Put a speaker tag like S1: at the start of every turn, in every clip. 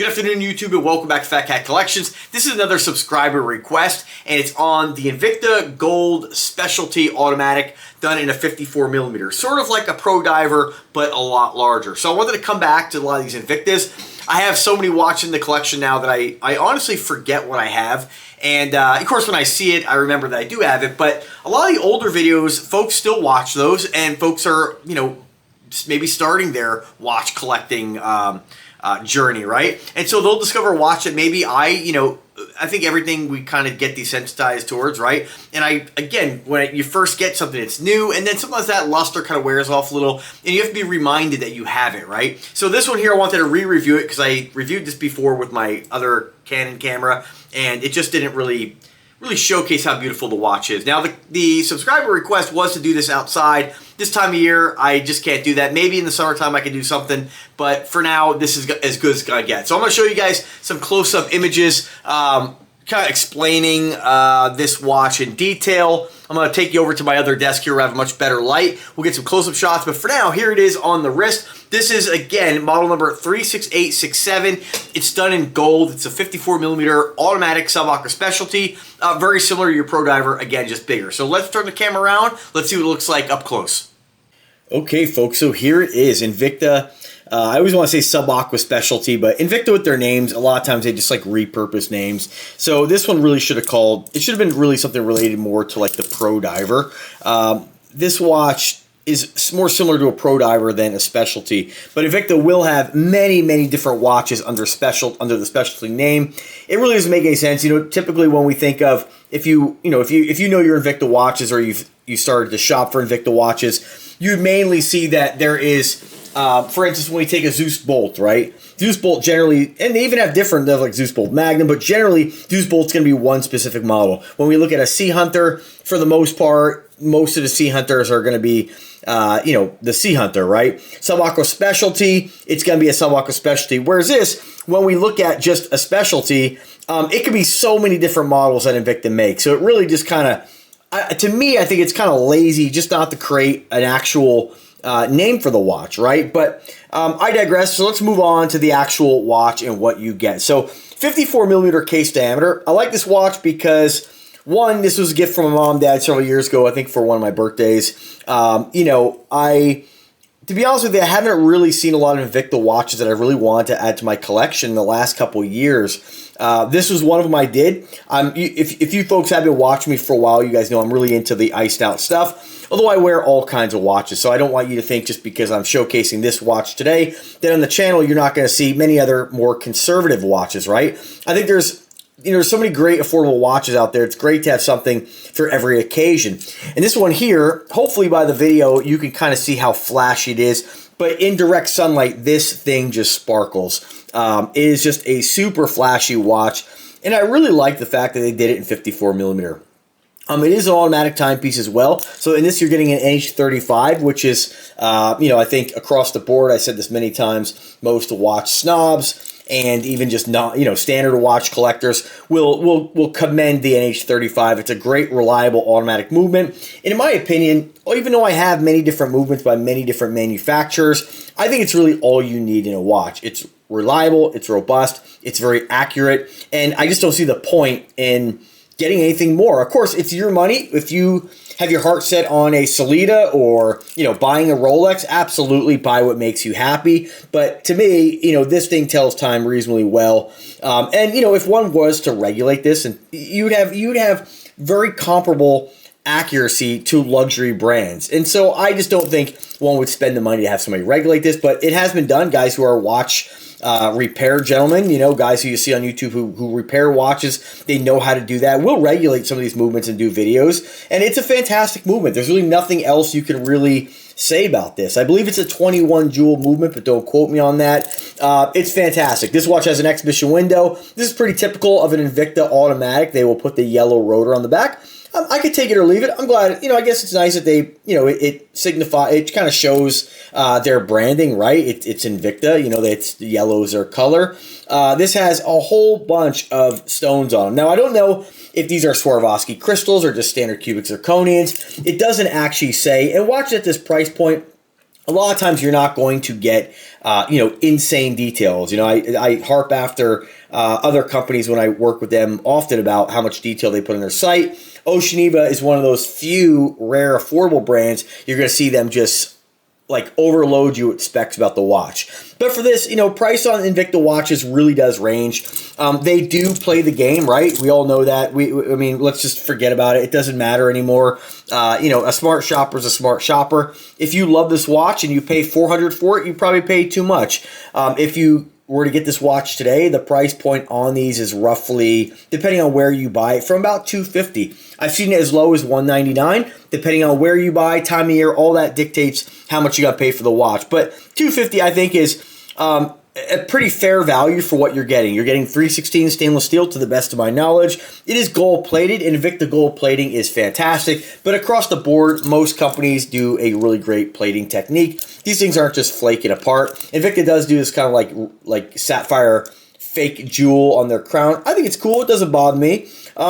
S1: Good afternoon, YouTube, and welcome back to Fat Cat Collections. This is another subscriber request, and it's on the Invicta Gold Specialty Automatic, done in a 54mm. Sort of like a Pro Diver, but a lot larger. So I wanted to come back to a lot of these Invictas. I have so many watches in the collection now that I honestly forget what I have. And of course, when I see it, I remember that I do have it. But a lot of the older videos, folks still watch those, and folks are, maybe starting their watch collecting journey, right? And so they'll discover a watch that maybe I think everything we kind of get desensitized towards, right? And again, when you first get something, it's new, and then sometimes that luster kind of wears off a little, and you have to be reminded that you have it, right? So this one here, I wanted to re-review it because I reviewed this before with my other Canon camera, and it just didn't really showcase how beautiful the watch is. Now, the subscriber request was to do this outside. This time of year, I just can't do that. Maybe in the summertime I can do something, but for now, this is as good as it's gonna get. So I'm gonna show you guys some close-up images, kind of explaining this watch in detail. I'm going to take you over to my other desk here where I have a much better light. We'll get some close-up shots, but for now, here it is on the wrist. This is, again, model number 36867. It's done in gold. It's a 54mm automatic sub-aqua specialty. Very similar to your Pro Diver, again, just bigger. So let's turn the camera around. Let's see what it looks like up close. Okay, folks, so here it is, Invicta. I always want to say sub-aqua specialty, but Invicta with their names, a lot of times they just like repurpose names. So this one really should have been really something related more to like the Pro Diver. This watch is more similar to a Pro Diver than a specialty, but Invicta will have many different watches under the specialty name. It really doesn't make any sense. Typically when we think of, if you know your Invicta watches, or you started to shop for Invicta watches, you mainly see that there is, for instance, when we take a Zeus Bolt, right? Zeus Bolt generally, and they even have different, like Zeus Bolt Magnum, but generally Zeus Bolt's going to be one specific model. When we look at a Sea Hunter, for the most part, most of the Sea Hunters are going to be, the Sea Hunter, right? Sub-aqua specialty, it's going to be a sub-aqua specialty. Whereas this, when we look at just a specialty, it could be so many different models that Invicta makes. So it really just kind of, to me, I think it's kind of lazy just not to create an actual name for the watch, right? But I digress. So let's move on to the actual watch and what you get. So 54mm case diameter. I like this watch because, one, this was a gift from my mom and dad several years ago, I think for one of my birthdays. To be honest with you, I haven't really seen a lot of Invicta watches that I really wanted to add to my collection in the last couple of years. This was one of them I did. If you folks have been watching me for a while, you guys know I'm really into the iced out stuff. Although I wear all kinds of watches, so I don't want you to think just because I'm showcasing this watch today that on the channel you're not going to see many other more conservative watches, right? I think there's so many great affordable watches out there. It's great to have something for every occasion. And this one here, hopefully by the video, you can kind of see how flashy it is. But in direct sunlight, this thing just sparkles. It is just a super flashy watch. And I really like the fact that they did it in 54mm. It is an automatic timepiece as well. So in this, you're getting an NH35, which is, I think across the board, I said this many times, most watch snobs and even just not, standard watch collectors will commend the NH35. It's a great, reliable automatic movement. And in my opinion, even though I have many different movements by many different manufacturers, I think it's really all you need in a watch. It's reliable, it's robust, it's very accurate, and I just don't see the point in getting anything more. Of course, it's your money. If you have your heart set on a Solita or, buying a Rolex, absolutely buy what makes you happy. But to me, this thing tells time reasonably well. And, if one was to regulate this, and you'd have very comparable accuracy to luxury brands. And so I just don't think one would spend the money to have somebody regulate this, but it has been done. Guys who are watch repair gentlemen, guys who you see on YouTube who repair watches, they know how to do that. We'll regulate some of these movements and do videos, and it's a fantastic movement. There's really nothing else you can really say about this. I believe it's a 21 jewel movement, but don't quote me on that. It's fantastic. This watch has an exhibition window. This is pretty typical of an Invicta automatic. They will put the yellow rotor on the back. I could take it or leave it. I'm glad, I guess it's nice that they, it kind of shows their branding, right? It's Invicta, the yellow is their color. This has a whole bunch of stones on them. Now, I don't know if these are Swarovski crystals or just standard cubic zirconians. It doesn't actually say, and watch at this price point, a lot of times you're not going to get, insane details. I harp after other companies when I work with them often about how much detail they put on their site. Oceaniva is one of those few rare affordable brands you're going to see them just like overload you with specs about the watch. But for this, price on Invicta watches really does range. They do play the game, right? We all know that. I mean, let's just forget about it. It doesn't matter anymore. A smart shopper is a smart shopper. If you love this watch and you pay $400 for it, you probably pay too much. If you were to get this watch today, the price point on these is roughly, depending on where you buy it, from about $250. I've seen it as low as $199. Depending on where you buy, time of year, all that dictates how much you got to pay for the watch. But $250, I think, is a pretty fair value for what you're getting. You're getting 316 stainless steel to the best of my knowledge. It is gold plated, and Invicta gold plating is fantastic. But across the board, most companies do a really great plating technique. These things aren't just flaking apart. Invicta does do this kind of like sapphire fake jewel on their crown. I think it's cool. It doesn't bother me.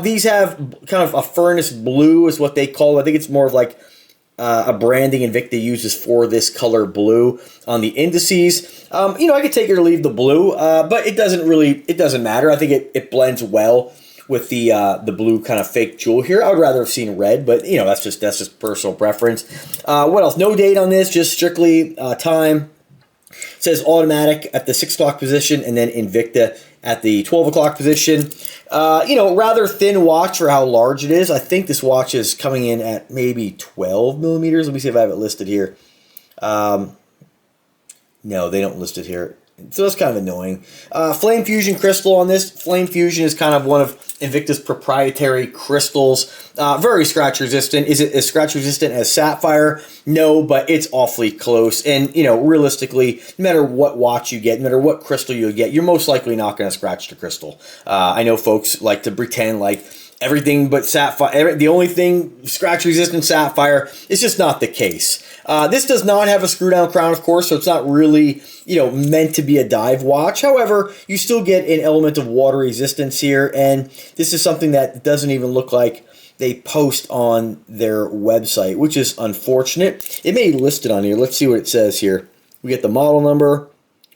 S1: These have kind of a furnace blue is what they call it. I think it's more of like a branding Invicta uses for this color blue on the indices. I could take it or leave the blue, but it doesn't matter. I think it blends well with the blue kind of fake jewel here. I would rather have seen red, but that's just personal preference. What else? No date on this, just strictly time. It says automatic at the 6 o'clock position, and then Invicta at the 12 o'clock position. Rather thin watch for how large it is. I think this watch is coming in at maybe 12 millimeters. Let me see if I have it listed here. No, they don't list it here. So that's kind of annoying. Flame Fusion crystal on this. Flame Fusion is kind of one of Invicta's proprietary crystals. Very scratch resistant. Is it as scratch resistant as sapphire? No, but it's awfully close. And, realistically, no matter what watch you get, no matter what crystal you get, you're most likely not going to scratch the crystal. I know folks like to pretend like everything but sapphire, the only thing scratch resistant sapphire. It's just not the case. This does not have a screw down crown, of course, so it's not really, meant to be a dive watch. However, you still get an element of water resistance here, and this is something that doesn't even look like they post on their website, which is unfortunate. It may be listed on here. Let's see what it says here. We get the model number.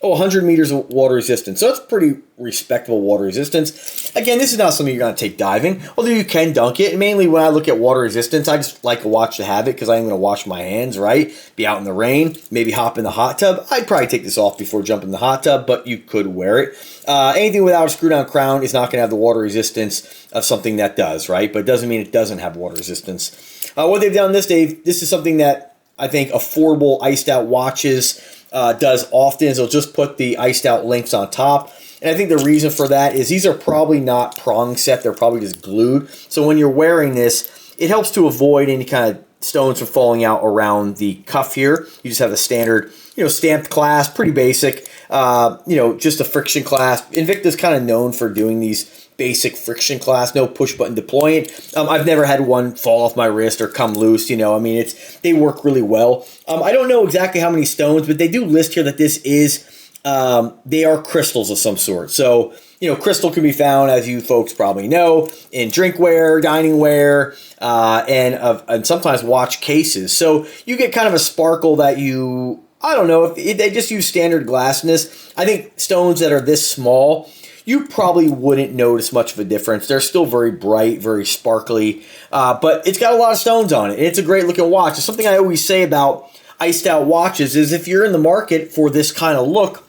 S1: 100 meters of water resistance. So that's pretty respectable water resistance. Again, this is not something you're going to take diving, although you can dunk it. And mainly when I look at water resistance, I just like a watch to have it because I'm going to wash my hands, right? Be out in the rain, maybe hop in the hot tub. I'd probably take this off before jumping in the hot tub, but you could wear it. Anything without a screw-down crown is not going to have the water resistance of something that does, right? But it doesn't mean it doesn't have water resistance. What they've done this, Dave, this is something that I think affordable iced-out watches does often is they'll just put the iced out links on top. And I think the reason for that is these are probably not prong set. They're probably just glued. So when you're wearing this, it helps to avoid any kind of stones from falling out around the cuff here. You just have a standard, stamped clasp, pretty basic, just a friction clasp. Invicta's kind of known for doing these basic friction clasp, no push button deploying. I've never had one fall off my wrist or come loose. They work really well. I don't know exactly how many stones, but they do list here that this is, they are crystals of some sort. So, crystal can be found, as you folks probably know, in drinkware, dining ware, and sometimes watch cases. So you get kind of a sparkle that I don't know, if they just use standard glassness. I think stones that are this small, you probably wouldn't notice much of a difference. They're still very bright, very sparkly, but it's got a lot of stones on it. And it's a great looking watch. It's something I always say about iced out watches is if you're in the market for this kind of look,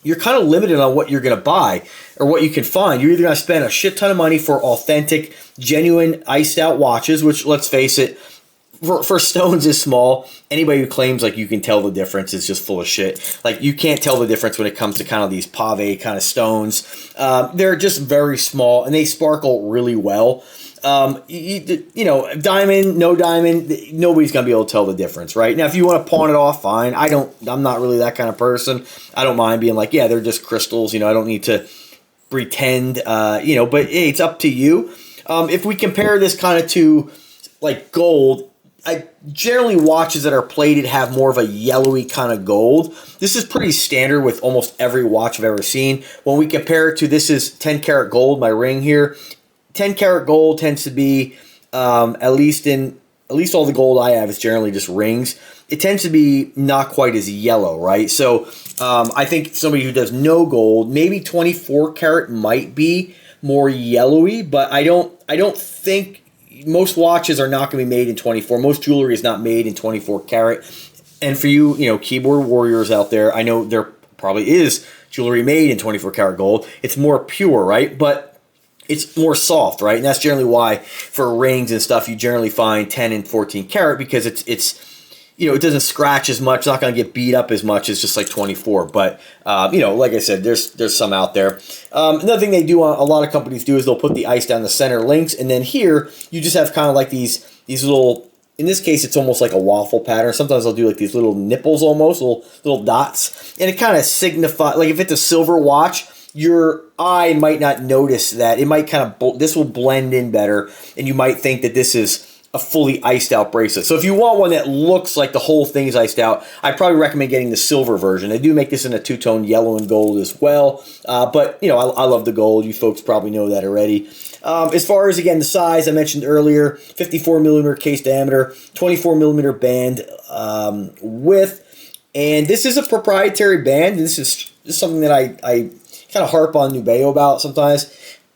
S1: you're kind of limited on what you're going to buy or what you can find. You're either going to spend a shit ton of money for authentic, genuine iced out watches, which, let's face it, for stones is small. Anybody who claims like you can tell the difference is just full of shit. Like you can't tell the difference when it comes to kind of these Pave kind of stones. They're just very small and they sparkle really well. Diamond, no diamond, nobody's going to be able to tell the difference, right? Now, if you want to pawn it off, fine. I'm not really that kind of person. I don't mind being like, yeah, they're just crystals. I don't need to pretend, but hey, it's up to you. If we compare this kind of to like gold, generally watches that are plated have more of a yellowy kind of gold. This is pretty standard with almost every watch I've ever seen. When we compare it to, this is 10 karat gold, my ring here. 10 karat gold tends to be, at least all the gold I have is generally just rings. it tends to be not quite as yellow, right? So I think somebody who does no gold, maybe 24 karat might be more yellowy, but I don't think most watches are not going to be made in 24. Most jewelry is not made in 24 karat. And for you, keyboard warriors out there, I know there probably is jewelry made in 24 karat gold. It's more pure, right? But it's more soft, right? And that's generally why for rings and stuff, you generally find 10 and 14 karat because it's it doesn't scratch as much. It's not going to get beat up as much as just like 24. But, like I said, there's some out there. Another thing they do, a lot of companies do, is they'll put the ice down the center links. And then here, you just have kind of like these little, in this case, it's almost like a waffle pattern. Sometimes they'll do like these little nipples almost, little dots. And it kind of signifies, like if it's a silver watch, your eye might not notice that. It might kind of, this will blend in better. And you might think that this is a fully iced out bracelet. So if you want one that looks like the whole thing is iced out, I'd probably recommend getting the silver version. They do make this in a two-tone yellow and gold as well. But, I love the gold. You folks probably know that already. As far as, again, the size, I mentioned earlier, 54 millimeter case diameter, 24 millimeter band width. And this is a proprietary band. This is something that I kind of harp on Nubeo about sometimes.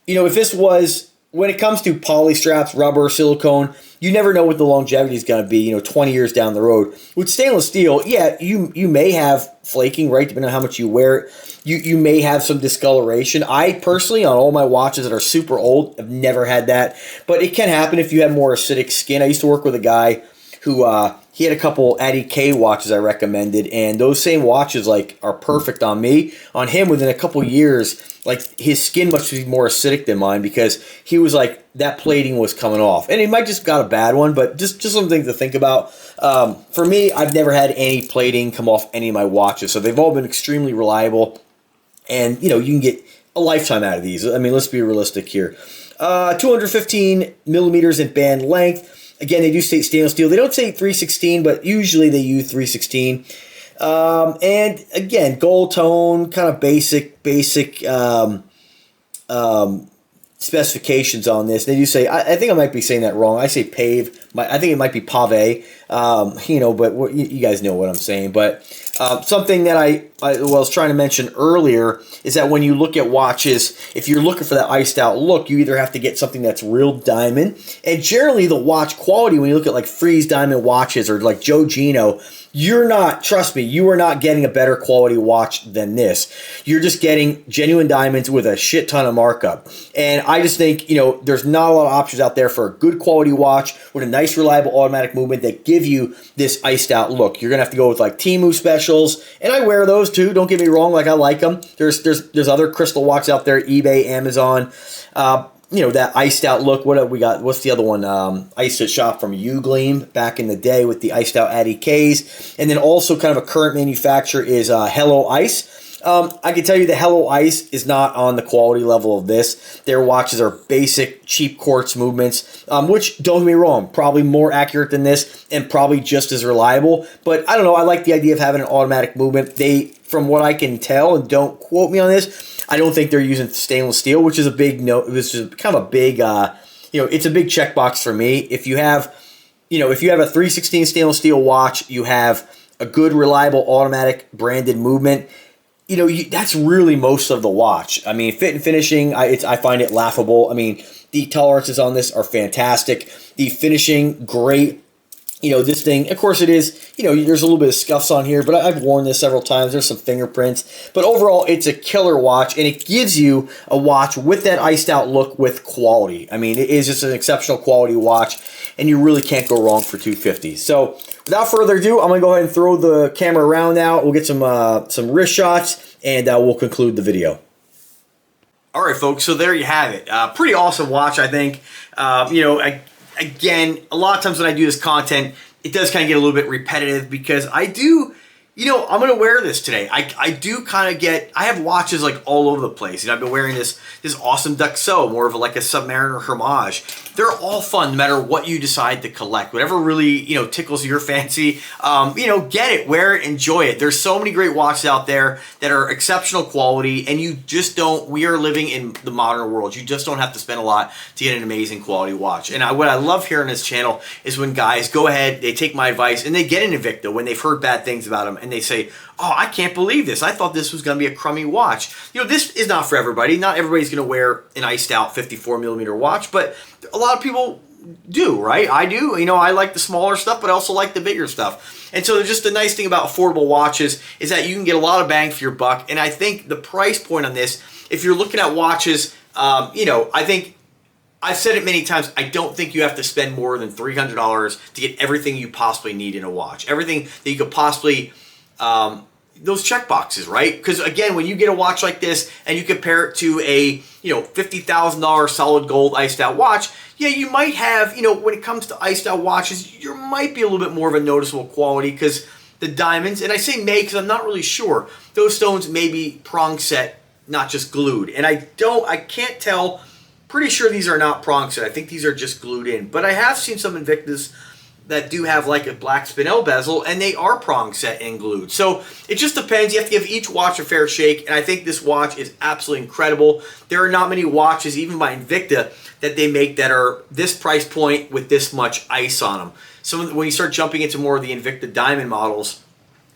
S1: If this was, when it comes to poly straps, rubber, silicone, you never know what the longevity is going to be, 20 years down the road. With stainless steel, yeah, you may have flaking, right, depending on how much you wear it. You may have some discoloration. I personally, on all my watches that are super old, have never had that. But it can happen if you have more acidic skin. I used to work with a guy who, he had a couple Addy K watches I recommended, and those same watches, are perfect on me. On him, within a couple years, his skin must be more acidic than mine because he was that plating was coming off. And he might just got a bad one, but just something to think about. For me, I've never had any plating come off any of my watches, so they've all been extremely reliable. And, you can get a lifetime out of these. I mean, let's be realistic here. 215 millimeters in band length. Again, they do say stainless steel. They don't say 316, but usually they use 316. And again, gold tone, kind of basic specifications on this. They do say, I think I might be saying that wrong. I say Pave. I think it might be Pave. But you guys know what I'm saying. But something that I was trying to mention earlier is that when you look at watches, if you're looking for that iced out look, you either have to get something that's real diamond, and generally the watch quality, when you look at Freeze diamond watches or Joe Gino, trust me, you are not getting a better quality watch than this. You're just getting genuine diamonds with a shit ton of markup. And I just think, there's not a lot of options out there for a good quality watch with a nice, reliable automatic movement that give you this iced out look. You're going to have to go with Temu specials. And I wear those too. Don't get me wrong. I like them. There's other crystal watches out there, eBay, Amazon. That iced out look. What have we got? What's the other one? I used to shop from Ugleam back in the day with the iced out Addy Ks. And then also kind of a current manufacturer is Hello Ice. I can tell you the Hello Ice is not on the quality level of this. Their watches are basic, cheap quartz movements, which, don't get me wrong, probably more accurate than this and probably just as reliable. But I don't know, I like the idea of having an automatic movement. From what I can tell, and don't quote me on this, I don't think they're using stainless steel, which is a big no. This is kind of a big, it's a big checkbox for me. If you have, if you have a 316 stainless steel watch, you have a good, reliable, automatic branded movement. That's really most of the watch. I mean, fit and finishing, I find it laughable. I mean, the tolerances on this are fantastic. The finishing, great. This thing, of course it is, there's a little bit of scuffs on here, but I've worn this several times. There's some fingerprints. But overall, it's a killer watch, and it gives you a watch with that iced out look with quality. I mean, it is just an exceptional quality watch, and you really can't go wrong for $250. So, without further ado, I'm going to go ahead and throw the camera around now. We'll get some wrist shots, and we'll conclude the video. All right, folks, so there you have it. Pretty awesome watch, I think. Again, a lot of times when I do this content, it does kind of get a little bit repetitive because I do, You know, I'm gonna wear this today. I do kind of I have watches like all over the place. You know, I've been wearing this awesome Duxo, more of like a Submariner homage. They're all fun, no matter what you decide to collect. Whatever really, you know, tickles your fancy, you know, get it, wear it, enjoy it. There's so many great watches out there that are exceptional quality, and you just don't, we are living in the modern world. You just don't have to spend a lot to get an amazing quality watch. And what I love here on this channel is when guys go ahead, they take my advice, and they get an Invicta when they've heard bad things about them, and they say, oh, I can't believe this. I thought this was going to be a crummy watch. You know, this is not for everybody. Not everybody's going to wear an iced out 54mm watch, but a lot of people do, right? I do. You know, I like the smaller stuff, but I also like the bigger stuff. And so just the nice thing about affordable watches is that you can get a lot of bang for your buck. And I think the price point on this, if you're looking at watches, you know, I think I've said it many times, I don't think you have to spend more than $300 to get everything you possibly need in a watch. Everything that you could possibly, those check boxes, right? Because again, when you get a watch like this and you compare it to a, you know, $50,000 solid gold iced out watch, yeah, you might have, you know, when it comes to iced out watches, you might be a little bit more of a noticeable quality because the diamonds, and I say may because I'm not really sure, those stones may be prong set, not just glued. And I can't tell, pretty sure these are not prong set. I think these are just glued in. But I have seen some Invictas that do have like a black spinel bezel, and they are prong set and glued. So it just depends. You have to give each watch a fair shake, and I think this watch is absolutely incredible. There are not many watches, even by Invicta, that they make that are this price point with this much ice on them. So when you start jumping into more of the Invicta diamond models,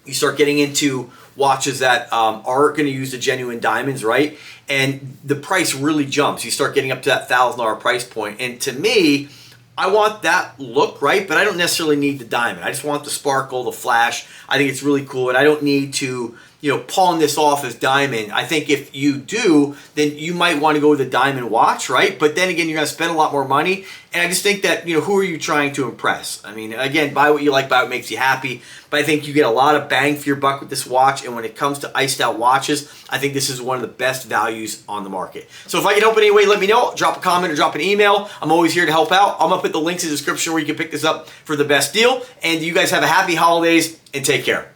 S1: you start getting into watches that are going to use the genuine diamonds, right? And the price really jumps. You start getting up to that $1,000 price point. And to me, I want that look, right? But I don't necessarily need the diamond. I just want the sparkle, the flash. I think it's really cool, and I don't need to, you know, pawn this off as diamond. I think if you do, then you might want to go with a diamond watch, right? But then again, you're going to spend a lot more money. And I just think that, you know, who are you trying to impress? I mean, again, buy what you like, buy what makes you happy. But I think you get a lot of bang for your buck with this watch. And when it comes to iced out watches, I think this is one of the best values on the market. So if I can help in any way, let me know. Drop a comment or drop an email. I'm always here to help out. I'm going to put the links in the description where you can pick this up for the best deal. And you guys have a happy holidays and take care.